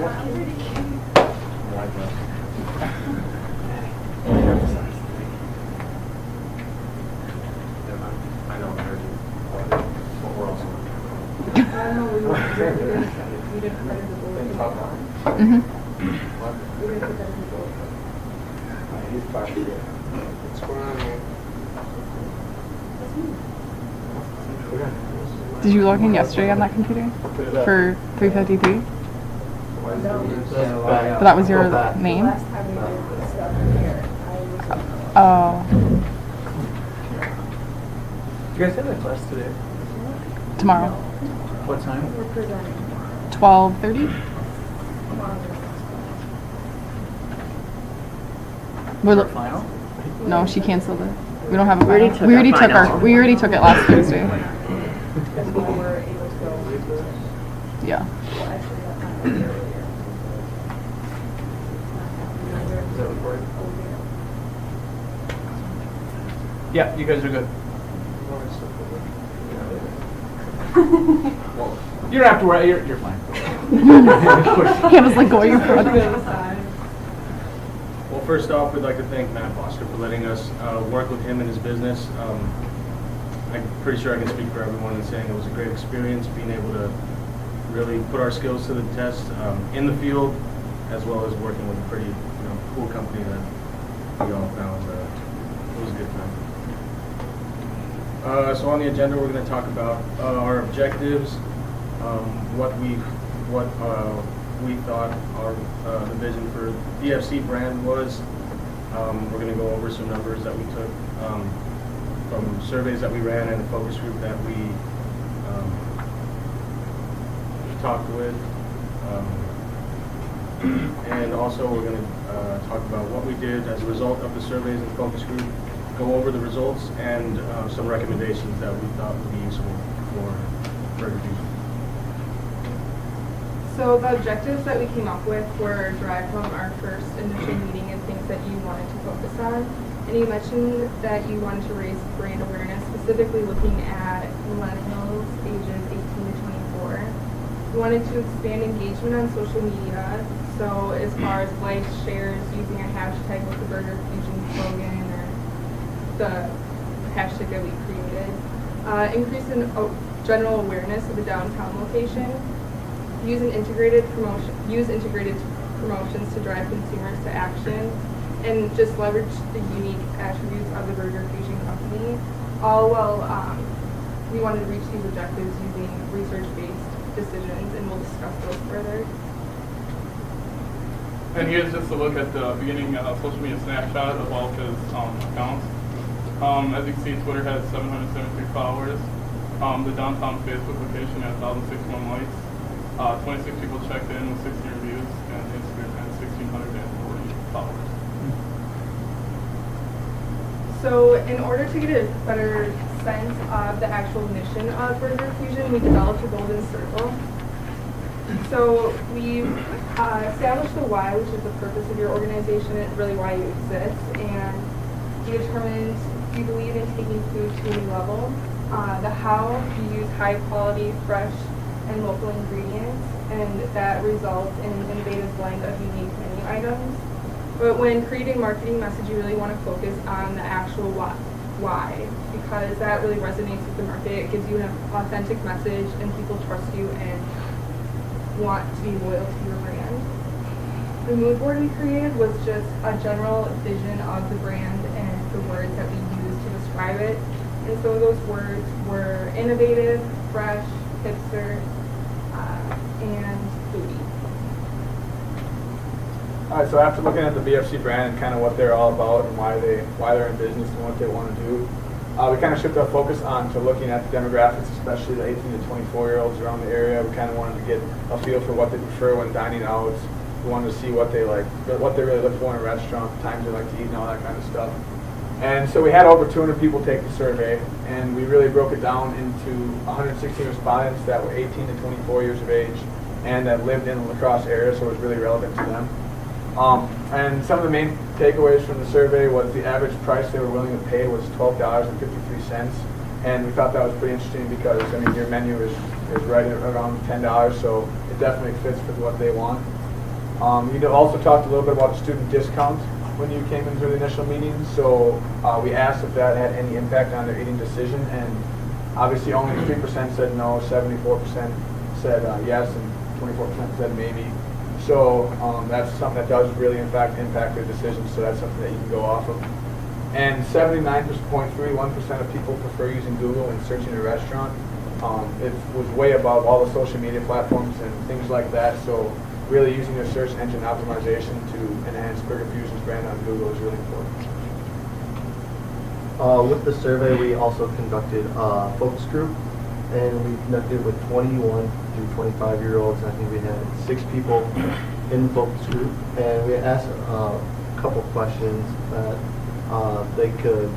I know, I heard you. But we're also. He's probably good. What's going on, man? Did you log in yesterday on that computer for 353? But that was your name? Oh. You guys have a class today? Tomorrow. What time? 12:30? For final? No, she canceled it. We don't have a We already final. took We our already took final. we already took it last Thursday. Yeah. Is that recording? Yeah, you guys are good. You don't have to worry. You're fine. He was like going for it. Well, first off, we'd like to thank Matt Foster for letting us work with him and his business. I'm pretty sure I can speak for everyone in saying it was a great experience being able to really put our skills to the test in the field, as well as working with a pretty cool company that we all found. It was a good time. So on the agenda, we're going to talk about our objectives, what we thought our the vision for DFC brand was. We're going to go over some numbers that we took from surveys that we ran and a focus group that we talked with. And also we're going to talk about what we did as a result of the surveys and focus group, go over the results and some recommendations that we thought would be useful for Burger Fusion. So the objectives that we came up with were derived from our first initial meeting and things that you wanted to focus on. And you mentioned that you wanted to raise brand awareness, specifically looking at millennials ages 18 to 24. We wanted to expand engagement on social media. So as far as likes, shares, using a hashtag with the Burger Fusion slogan or the hashtag that we created. Increase in general awareness of the downtown location. Use integrated promotions to drive consumers to action, and just leverage the unique attributes of the Burger Fusion company. All while we wanted to reach these objectives using research-based decisions, and we'll discuss those further. And here's just a look at the beginning social media snapshot of all of his accounts. As you can see, Twitter has 773 followers. The downtown Facebook location has 1,061 likes. 26 people checked in with 16 reviews, and Instagram has 1,640 followers. So in order to get a better sense of the actual mission of Burger Fusion, we developed a golden circle. So we established the why, which is the purpose of your organization and really why you exist, and we determined you believe in taking food to a new level. The how, you use high quality, fresh, and local ingredients, and that results in an innovative blend of unique menu items. But when creating marketing message, you really want to focus on the actual why, because that really resonates with the market. It gives you an authentic message, and people trust you and want to be loyal to your brand. The mood board we created was just a general vision of the brand and the words that we used to describe it. And some of those words were innovative, fresh, hipster, and foodie. All right, so after looking at the BFC brand and kind of what they're all about and why they're in business and what they want to do, we kind of shifted our focus on to looking at the demographics, especially the 18 to 24-year-olds around the area. We kind of wanted to get a feel for what they prefer when dining out. We wanted to see what they like, what they really look for in a restaurant, times they like to eat, and all that kind of stuff. And so we had over 200 people take the survey, and we really broke it down into 116 respondents that were 18 to 24 years of age and that lived in the La Crosse area, so it was really relevant to them. And some of the main takeaways from the survey was the average price they were willing to pay was $12.53, and we thought that was pretty interesting because, I mean, your menu is right at around $10, so it definitely fits with what they want. You also talked a little bit about the student discount when you came into the initial meeting. So we asked if that had any impact on their eating decision, and obviously only 3% said no, 74% said yes, and 24% said maybe. So that's something that does really impact their decisions, so that's something that you can go off of. And 79.31% of people prefer using Google when searching a restaurant. It was way above all the social media platforms and things like that, so really using their search engine optimization to enhance Burger Fusion's brand on Google is really important. With the survey, we also conducted a focus group, and we conducted with 21 through 25-year-olds. I think we had 6 people in the focus group, and we asked a couple questions that they could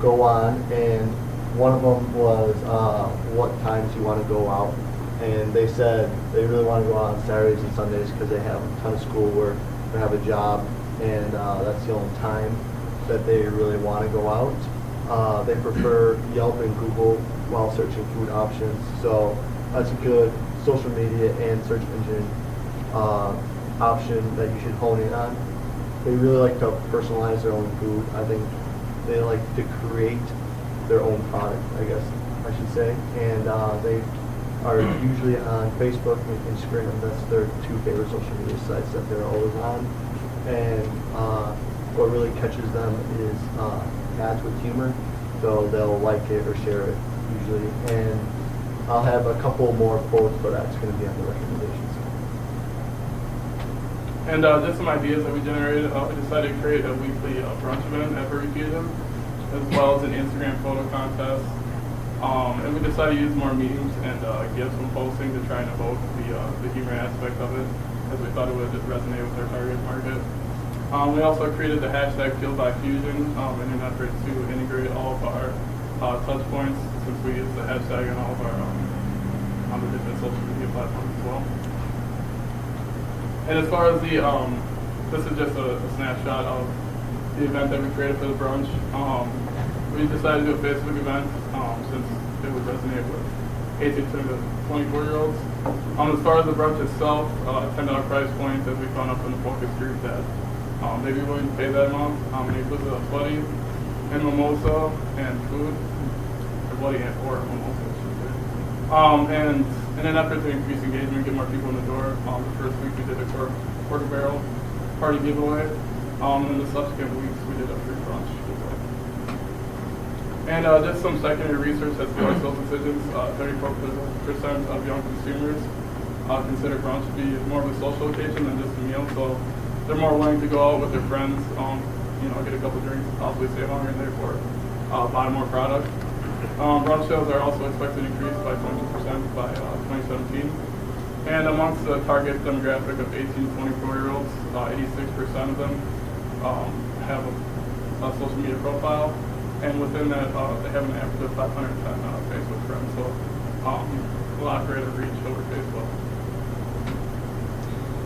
go on, and one of them was what times you want to go out. And they said they really want to go out on Saturdays and Sundays because they have a ton of schoolwork, they have a job, and that's the only time that they really want to go out. They prefer Yelp and Google while searching food options, so that's a good social media and search engine option that you should hone in on. They really like to personalize their own food. I think they like to create their own product, I guess I should say, and they are usually on Facebook and Instagram. That's their 2 favorite social media sites that they're always on. And what really catches them is ads with humor, so they'll like it or share it usually. And I'll have a couple more quotes, but that's going to be on the recommendations. And just some ideas that we generated. We decided to create a weekly brunch event at Burger Fusion, as well as an Instagram photo contest. And we decided to use more memes and gifs when posting to try and evoke the humor aspect of it, as we thought it would resonate with our target market. We also created the hashtag Fueled by Fusion in an effort to integrate all of our touch points, since we use the hashtag on all of our on the different social media platforms as well. And as far as the this is just a snapshot of the event that we created for the brunch. We decided to do a Facebook event since it would resonate with 18 to 24-year-olds. As far as the brunch itself, $10 price point that we found up in the focus group that they'd be willing to pay that amount. And it includes a buddy and mimosa and food, or buddy or mimosa, I should say. And in an effort to increase engagement, get more people in the door, the first week we did a quarter barrel party giveaway. And in the subsequent weeks we did a free brunch giveaway. And just some secondary research has to our sales decisions. 34% of young consumers consider brunch to be more of a social occasion than just a meal. So they're more willing to go out with their friends, get a couple drinks, possibly stay longer, and therefore buy more product. Brunch sales are also expected to increase by 20% by 2017. And amongst the target demographic of 18 to 24-year-olds, 86% of them have a social media profile. And within that, they have an average of 510 Facebook friends, so a lot greater reach over Facebook.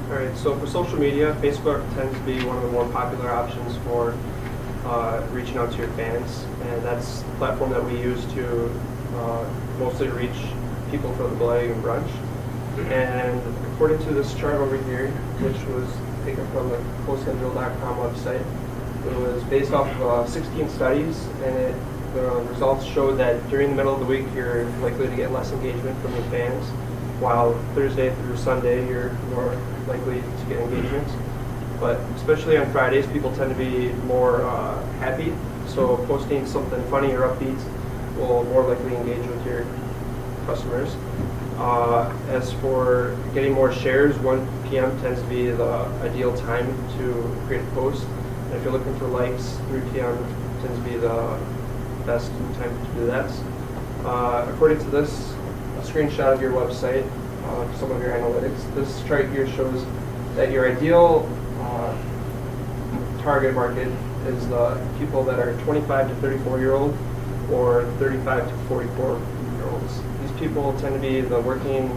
All right, so for social media, Facebook tends to be one of the more popular options for reaching out to your fans, and that's the platform that we use to mostly reach people for the Bloody Egg and Brunch. And according to this chart over here, which was taken from the postandrill.com website, it was based off of 16 studies, and the results showed that during the middle of the week you're likely to get less engagement from your fans, while Thursday through Sunday you're more likely to get engagement. But especially on Fridays, people tend to be more happy, so posting something funny or upbeat will more likely engage with your customers. As for getting more shares, 1 p.m. tends to be the ideal time to create a post. And if you're looking for likes, 3 p.m. tends to be the best time to do that. According to this, a screenshot of your website, some of your analytics, this chart here shows that your ideal target market is the people that are 25 to 34-year-old or 35 to 44-year-olds. These people tend to be the working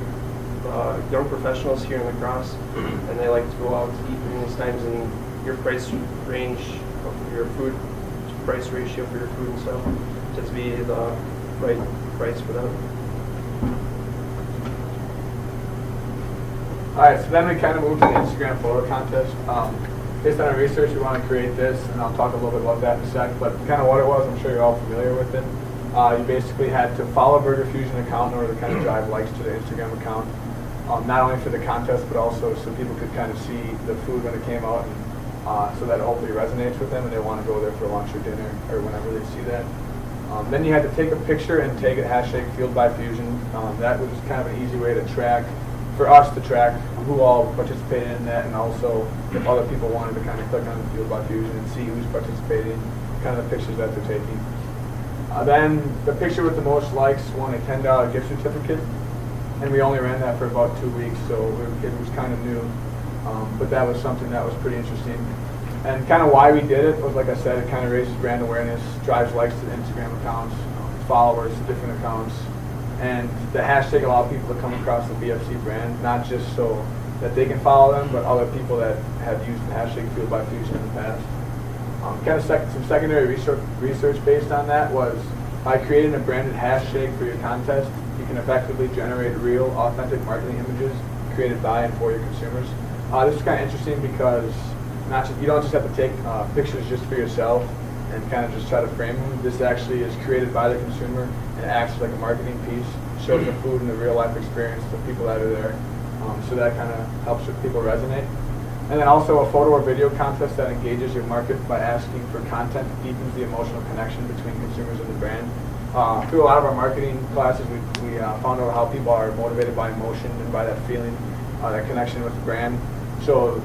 young professionals here in La Crosse, and they like to go out to eat during these times, and your price range of your food to price ratio for your food and stuff tends to be the right price for them. All right, so then we kind of moved to the Instagram photo contest. Based on our research, we want to create this, and I'll talk a little bit about that in a sec, but kind of what it was, I'm sure you're all familiar with it. You basically had to follow Burger Fusion account in order to kind of drive likes to the Instagram account, not only for the contest, but also so people could kind of see the food when it came out, and so that hopefully resonates with them and they want to go there for lunch or dinner or whenever they see that. Then you had to take a picture and tag it #FueledByFusion. That was kind of an easy way to track, for us to track who all participated in that, and also if other people wanted to kind of click on Fueled by Fusion and see who's participating, kind of the pictures that they're taking. Then the picture with the most likes won a $10 gift certificate, and we only ran that for about 2 weeks, so it was kind of new, but that was something that was pretty interesting. And kind of why we did it was, like I said, it kind of raises brand awareness, drives likes to the Instagram accounts, followers to different accounts, and the hashtag allows people to come across the BFC brand, not just so that they can follow them, but other people that have used the hashtag Fueled by Fusion in the past. Kind of some secondary research based on that was, by creating a branded hashtag for your contest, you can effectively generate real, authentic marketing images created by and for your consumers. This is kind of interesting because you don't just have to take pictures just for yourself and kind of just try to frame them. This actually is created by the consumer and acts like a marketing piece, shows the food and the real life experience to people that are there. So that kind of helps with people resonate. And then also a photo or video contest that engages your market by asking for content that deepens the emotional connection between consumers and the brand. Through a lot of our marketing classes, we found out how people are motivated by emotion and by that feeling, that connection with the brand. So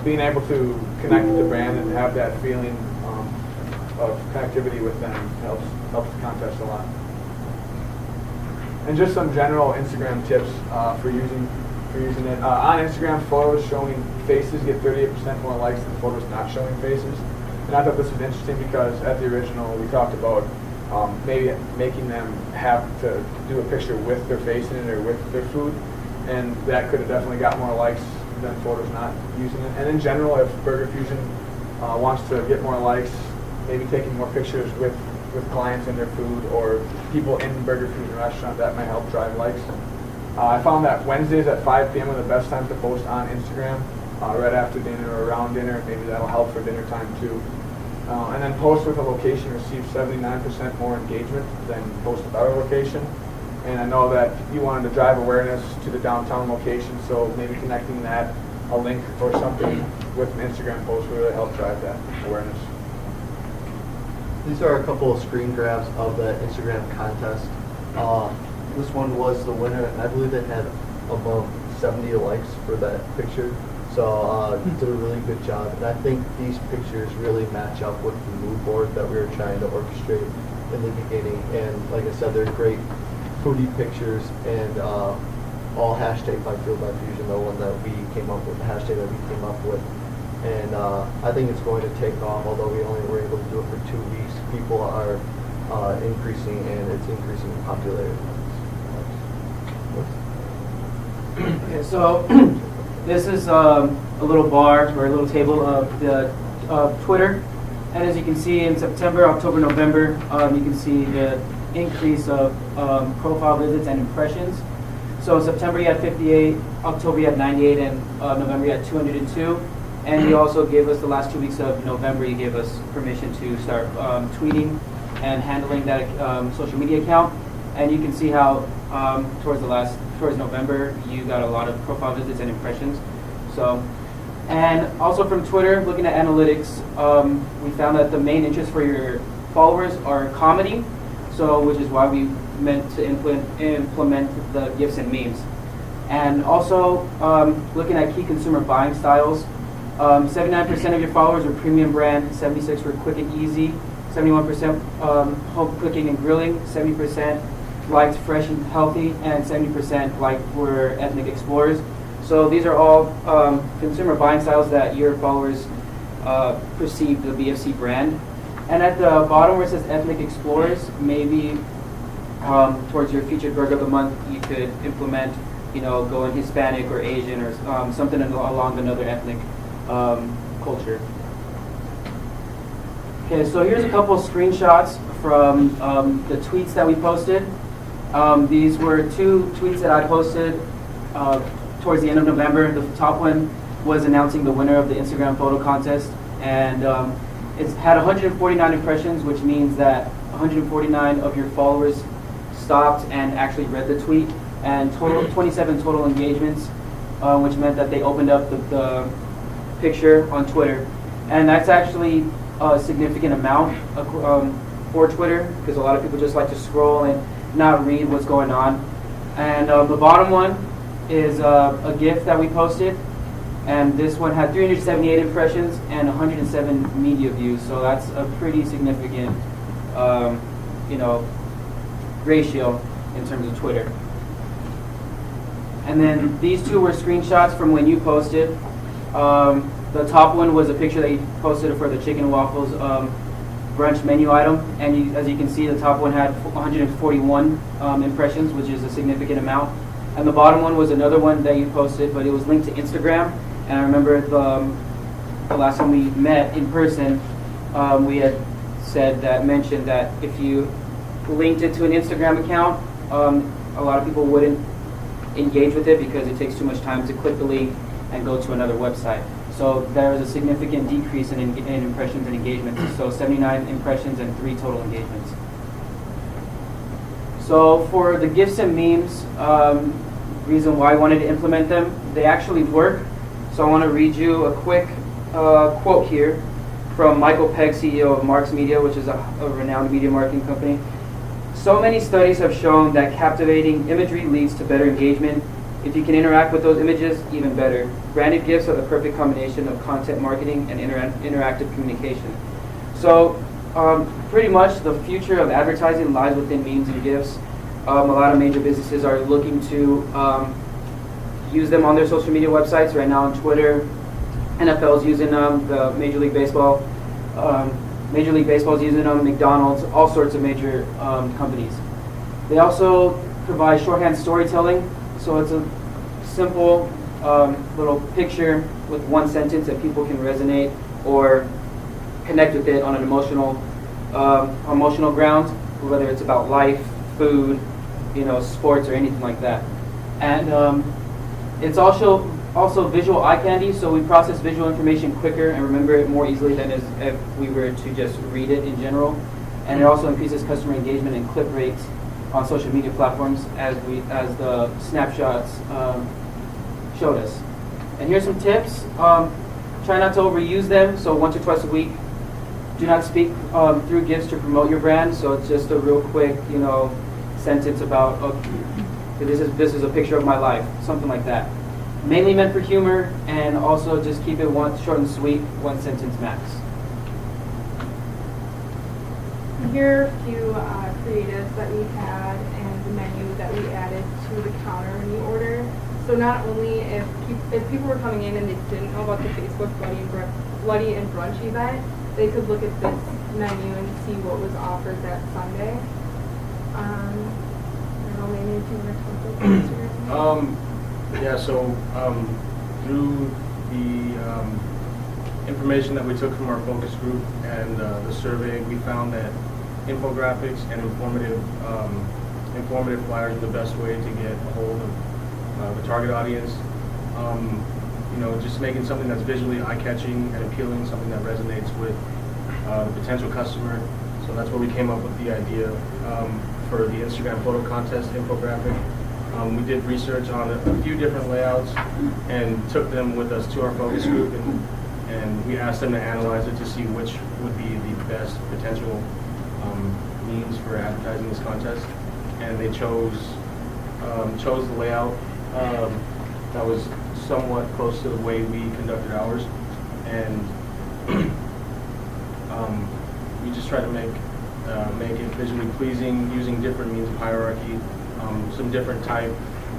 being able to connect with the brand and have that feeling of connectivity with them helps the contest a lot. And just some general Instagram tips for using it. On Instagram, photos showing faces get 38% more likes than photos not showing faces. And I thought this was interesting because at the original we talked about maybe making them have to do a picture with their face in it or with their food, and that could have definitely got more likes than photos not using it. And in general, if Burger Fusion wants to get more likes, maybe taking more pictures with clients and their food or people in the Burger Fusion restaurant, that might help drive likes. I found that Wednesdays at 5 p.m. are the best time to post on Instagram, right after dinner or around dinner. Maybe that'll help for dinner time too. And then posts with a location receive 79% more engagement than posts without a location. And I know that you wanted to drive awareness to the downtown location, so maybe connecting that, a link or something with an Instagram post will really help drive that awareness. These are a couple of screen grabs of the Instagram contest. This one was the winner, and I believe it had above 70 likes for that picture. So did a really good job. And I think these pictures really match up with the mood board that we were trying to orchestrate in the beginning. And like I said, they're great foodie pictures, and all hashtag by Fueled by Fusion, the one that we came up with, the hashtag that we came up with. And I think it's going to take off, although we only were able to do it for 2 weeks. People are increasing, and it's increasing in popularity. Okay, so this is a little bar or a little table of Twitter, and as you can see in September, October, November, you can see the increase of profile visits and impressions. So in September you had 58, October you had 98, and November you had 202. And you also gave us the last 2 weeks of November, you gave us permission to start tweeting and handling that social media account. And you can see how towards November, you got a lot of profile visits and impressions. So, and also from Twitter, looking at analytics, we found that the main interest for your followers are comedy. So, which is why we meant to implement the GIFs and memes. And also, looking at key consumer buying styles, 79% of your followers were premium brand, 76% were quick and easy, 71% home cooking and grilling, 70% liked fresh and healthy, and 70% were ethnic explorers. So these are all consumer buying styles that your followers perceive the BFC brand. And at the bottom where it says ethnic explorers, maybe towards your featured burger of the month, you could implement, go in Hispanic or Asian or something along another ethnic culture. Okay, so here's a couple of screenshots from the tweets that we posted. These were 2 tweets that I posted towards the end of November. The top one was announcing the winner of the Instagram photo contest, and it's had 149 impressions, which means that 149 of your followers stopped and actually read the tweet, and 27 total engagements, which meant that they opened up the picture on Twitter. And that's actually a significant amount for Twitter, because a lot of people just like to scroll and not read what's going on. And the bottom one is a GIF that we posted, and this one had 378 impressions and 107 media views, so that's a pretty significant ratio in terms of Twitter. And then these two were screenshots from when you posted. The top one was a picture that you posted for the chicken and waffles brunch menu item, and as you can see, the top one had 141 impressions, which is a significant amount. And the bottom one was another one that you posted, but it was linked to Instagram. And I remember the last time we met in person, we had mentioned that if you linked it to an Instagram account, a lot of people wouldn't engage with it because it takes too much time to click the link and go to another website. So there was a significant decrease in impressions and engagements. So 79 impressions and 3 total engagements. So for the GIFs and memes, reason why I wanted to implement them, they actually work. So I want to read you a quick quote here from Michael Pegg, CEO of Marks Media, which is a renowned media marketing company. So many studies have shown that captivating imagery leads to better engagement. If you can interact with those images, even better. Branded GIFs are the perfect combination of content marketing and interactive communication. So pretty much the future of advertising lies within memes and GIFs. A lot of major businesses are looking to use them on their social media websites. Right now on Twitter, NFL is using them, the Major League Baseball is using them, McDonald's, all sorts of major companies. They also provide shorthand storytelling. So it's a simple little picture with one sentence that people can resonate or connect with it on an emotional ground, whether it's about life, food, sports, or anything like that. And it's also visual eye candy, so we process visual information quicker and remember it more easily than if we were to just read it in general. And it also increases customer engagement and click rates on social media platforms, as the snapshots showed us. And here's some tips. Try not to overuse them, so once or twice a week. Do not speak through GIFs to promote your brand, so it's just a real quick, sentence about, okay, this is a picture of my life, something like that. Mainly meant for humor, and also just keep it short and sweet, one sentence max. Here are a few creatives that we had and the menu that we added to the counter when you order. So not only if people were coming in and they didn't know about the Facebook Bloody and Brunch event, they could look at this menu and see what was offered that Sunday. I don't know, maybe if you want to talk about Instagram. Yeah, so through the information that we took from our focus group and the survey, we found that infographics and informative flyers are the best way to get a hold of the target audience. Just making something that's visually eye-catching and appealing, something that resonates with the potential customer. So that's where we came up with the idea for the Instagram photo contest infographic. We did research on a few different layouts and took them with us to our focus group, and we asked them to analyze it to see which would be the best potential means for advertising this contest. And they chose the layout that was somewhat close to the way we conducted ours, and we just tried to make it visually pleasing using different means of hierarchy, some different type,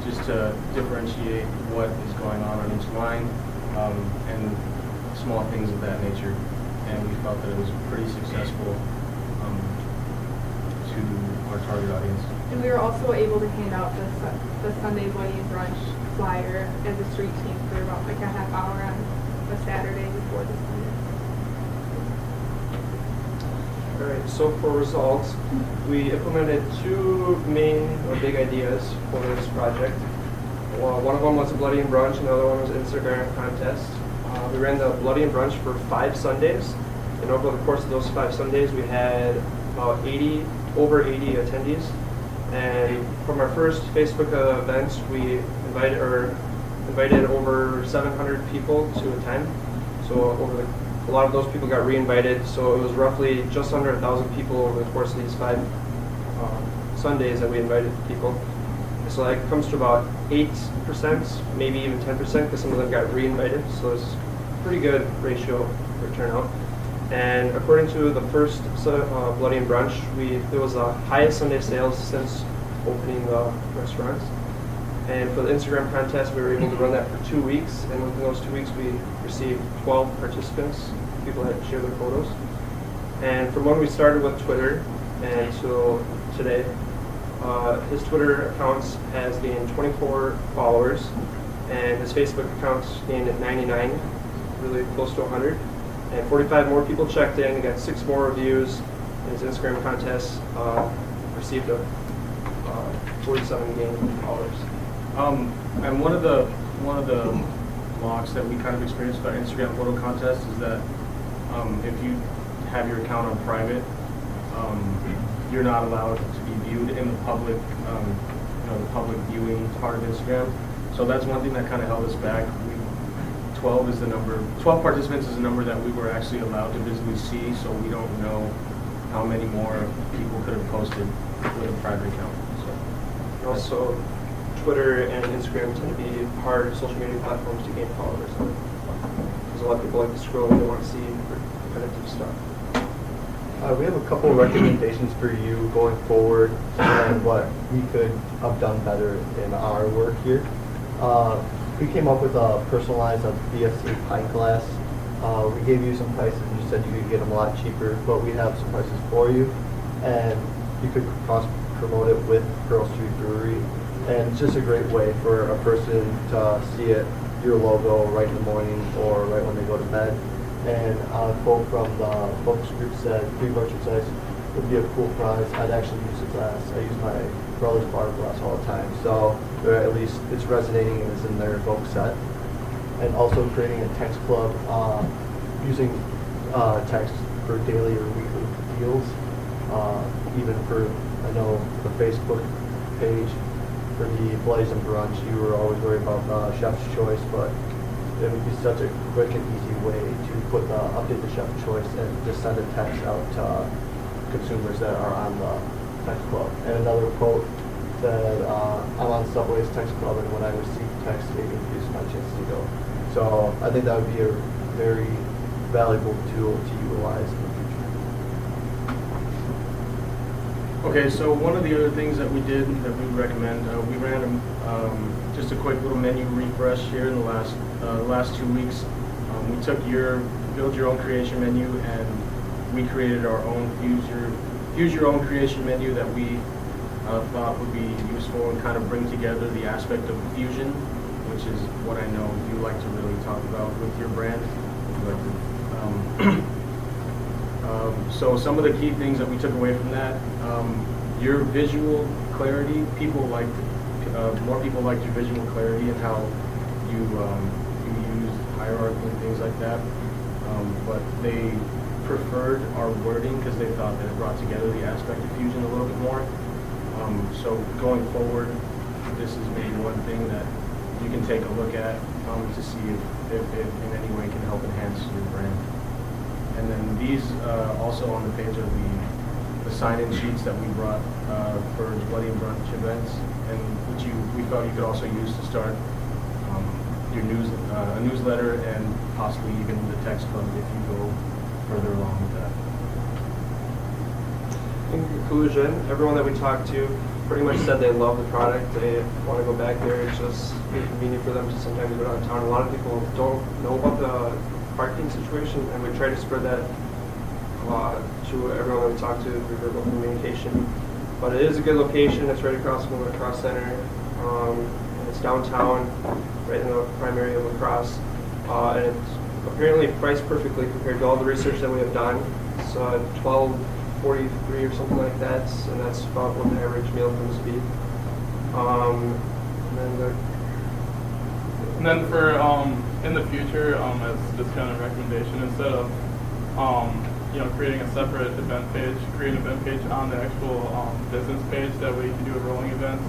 just to differentiate what is going on each line, and small things of that nature. And we felt that it was pretty successful to our target audience. And we were also able to hand out the Sunday Bloody and Brunch flyer as a street team for about like a half hour on a Saturday before the Sunday. All right, so for results, we implemented 2 main or big ideas for this project. Well, one of them was a Bloody and Brunch, another one was an Instagram contest. We ran the Bloody and Brunch for 5 Sundays, and over the course of those 5 Sundays, we had about over 80 attendees. And from our first Facebook event, we invited over 700 people to attend. So a lot of those people got re-invited. So it was roughly just under 1,000 people over the course of these 5 Sundays that we invited people. So that comes to about 8%, maybe even 10%, because some of them got re-invited. So it's a pretty good ratio for turnout. And according to the first Bloody and Brunch, it was the highest Sunday sales since opening the restaurants. And for the Instagram contest, we were able to run that for 2 weeks. And within those 2 weeks, we received 12 participants, people that shared their photos. And from when we started with Twitter and till today, his Twitter account has gained 24 followers, and his Facebook account gained at 99, really close to 100. And 45 more people checked in. He got 6 more reviews. And his Instagram contest received a 47 gain followers. And one of the blocks that we kind of experienced with our Instagram photo contest is that if you have your account on private, you're not allowed to be viewed in the public, the public viewing part of Instagram. So that's one thing that kind of held us back. 12 participants is the number that we were actually allowed to visibly see, so we don't know how many more people could have posted with a private account. So also, Twitter and Instagram tend to be hard social media platforms to gain followers. Because a lot of people like to scroll and they want to see repetitive stuff. We have a couple of recommendations for you going forward and what we could have done better in our work here. We came up with a personalized BFC pint glass. We gave you some prices and you said you could get them a lot cheaper, but we have some prices for you. And you could cross-promote it with Pearl Street Brewery. And it's just a great way for a person to see it, your logo, right in the morning or right when they go to bed. And a quote from the focus group said, free merchandise would be a cool prize. I'd actually use the glass. I use my brother's bar glass all the time. So at least it's resonating and it's in their Vogue set. And also creating a text club, using text for daily or weekly deals. Even for, I know, the Facebook page for the Bloody and Brunch, you were always worried about the Chef's Choice, but it would be such a quick and easy way to update the Chef's Choice and just send a text out to consumers that are on the text club. And another quote said, I'm on Subway's text club, and when I receive text, it increases my chances to go. So I think that would be a very valuable tool to utilize in the future. Okay, so one of the other things that we did that we recommend, we ran just a quick little menu refresh here in the last 2 weeks. We took your build your own creation menu and we created our own fuse your own creation menu that we thought would be useful and kind of bring together the aspect of fusion, which is what I know you like to really talk about with your brand. So some of the key things that we took away from that, your visual clarity. More people liked your visual clarity and how you use hierarchy and things like that. But they preferred our wording because they thought that it brought together the aspect of fusion a little bit more. So going forward, this is maybe one thing that you can take a look at to see if it in any way can help enhance your brand. And then these also on the page are the sign-in sheets that we brought for the Bloody and Brunch events, and which we thought you could also use to start your a newsletter and possibly even the text club if you go further along with that. In conclusion, everyone that we talked to pretty much said they love the product. They want to go back there. It's just inconvenient for them to sometimes go downtown. A lot of people don't know about the parking situation, and we try to spread that to everyone that we talk to through verbal communication. But it is a good location. It's right across from the Lacrosse Center. And it's downtown, right in the prime area of Lacrosse. And it's apparently priced perfectly compared to all the research that we have done. It's $12.43 or something like that, and that's about what the average meal comes to be. And then the And then for in the future, as just kind of recommendation, instead of creating a separate event page, create an event page on the actual business page. That way you can do a rolling event,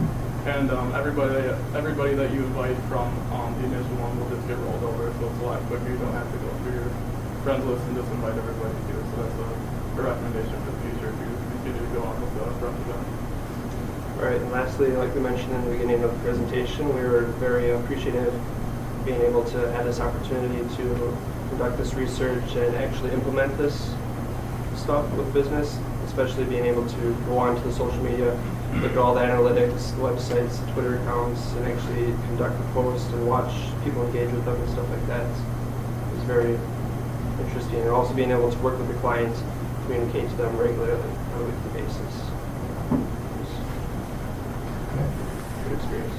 and everybody that you invite from the initial one will just get rolled over. So it's a lot quicker. You don't have to go through your friends list and just invite everybody to do it. So that's a recommendation for the future if you continue to go on with the front event. All right, and lastly, like we mentioned in the beginning of the presentation, we were very appreciative being able to have this opportunity to conduct this research and actually implement this stuff with business, especially being able to go onto the social media, look at all the analytics, the websites, the Twitter accounts, and actually conduct the post and watch people engage with them and stuff like that. It was very interesting, and also being able to work with the clients, communicate to them regularly on a weekly basis. It was a good experience.